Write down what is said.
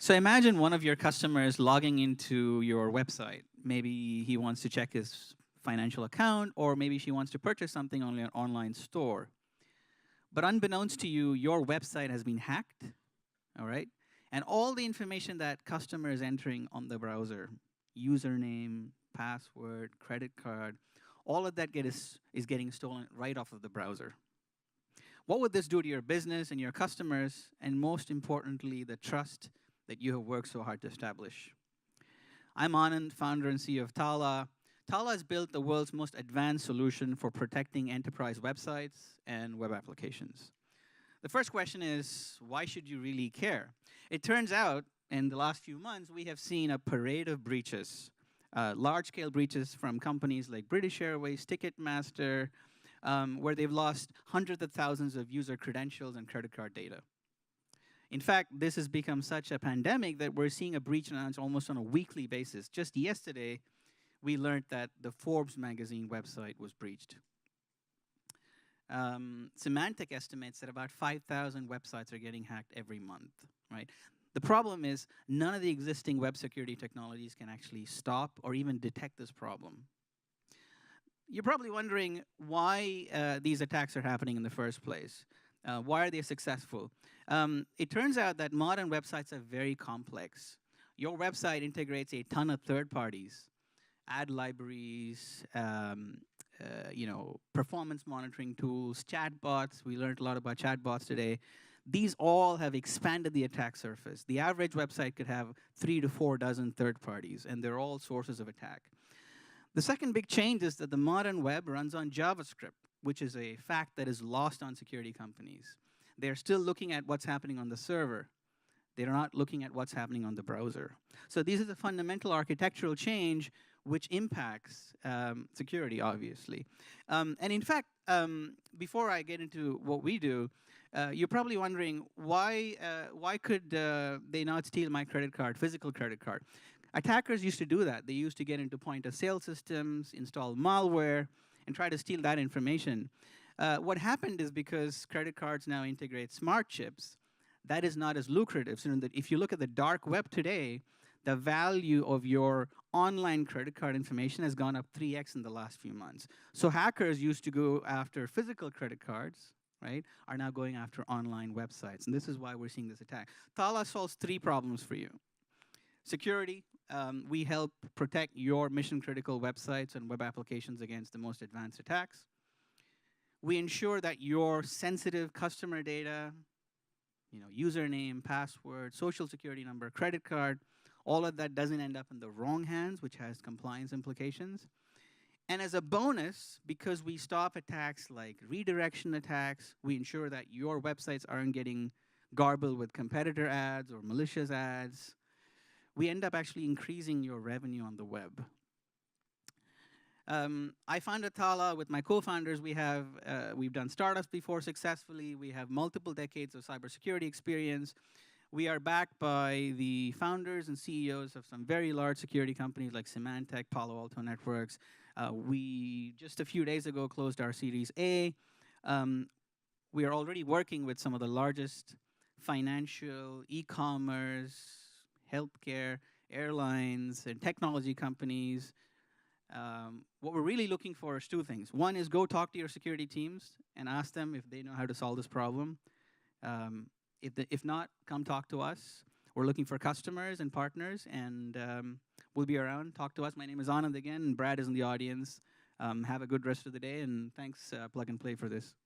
So imagine one of your customers logging into your website. Maybe he wants to check his financial account, or maybe she wants to purchase something on an online store. But unbeknownst to you, your website has been hacked, all right? And all the information that customer is entering on the browser, username, password, credit card, all of that is getting stolen right off of the browser. What would this do to your business and your customers, and most importantly, the trust that you have worked so hard to establish? I'm Anand, founder and CEO of TALA. TALA has built the world's most advanced solution for protecting enterprise websites and web applications. The first question is, why should you really care? It turns out, in the last few months, we have seen a parade of breaches, large-scale breaches from companies like British Airways, Ticketmaster, where they've lost hundreds of thousands of user credentials and credit card data. In fact, this has become such a pandemic that we're seeing a breach announced almost on a weekly basis. Just yesterday, we learned that the Forbes magazine website was breached. Symantec estimates that about 5,000 websites are getting hacked every month, right? The problem is none of the existing web security technologies can actually stop or even detect this problem. You're probably wondering why these attacks are happening in the first place. Why are they successful? It turns out that modern websites are very complex. Your website integrates a ton of third parties, ad libraries, performance monitoring tools, chatbots. We learned a lot about chatbots today. These all have expanded the attack surface. The average website could have 3 to 4 dozen third parties, and they're all sources of attack. The second big change is that the modern web runs on JavaScript, which is a fact that is lost on security companies. They're still looking at what's happening on the server. They're not looking at what's happening on the browser. So this is a fundamental architectural change which impacts security, obviously. And in fact, before I get into what we do, you're probably wondering, why could they not steal my credit card, physical credit card? Attackers used to do that. They used to get into point-of-sale systems, install malware, and try to steal that information. What happened is because credit cards now integrate smart chips, that is not as lucrative. So if you look at the dark web today, the value of your online credit card information has gone up 3x in the last few months. So hackers used to go after physical credit cards, right, are now going after online websites. And this is why we're seeing this attack. TALA solves 3 problems for you. Security, we help protect your mission-critical websites and web applications against the most advanced attacks. We ensure that your sensitive customer data, username, password, social security number, credit card, all of that doesn't end up in the wrong hands, which has compliance implications. And as a bonus, because we stop attacks like redirection attacks, we ensure that your websites aren't getting garbled with competitor ads or malicious ads. We end up actually increasing your revenue on the web. I founded TALA with my co-founders. We've done startups before successfully. We have multiple decades of cybersecurity experience. We are backed by the founders and CEOs of some very large security companies like Symantec, Palo Alto Networks. We just a few days ago closed our Series A. We are already working with some of the largest financial, e-commerce, healthcare, airlines, and technology companies. What we're really looking for is 2 things. One is go talk to your security teams and ask them if they know how to solve this problem. If not, come talk to us. We're looking for customers and partners, and we'll be around. Talk to us. My name is Anand again, and Brad is in the audience. Have a good rest of the day, and thanks, Plug and Play, for this.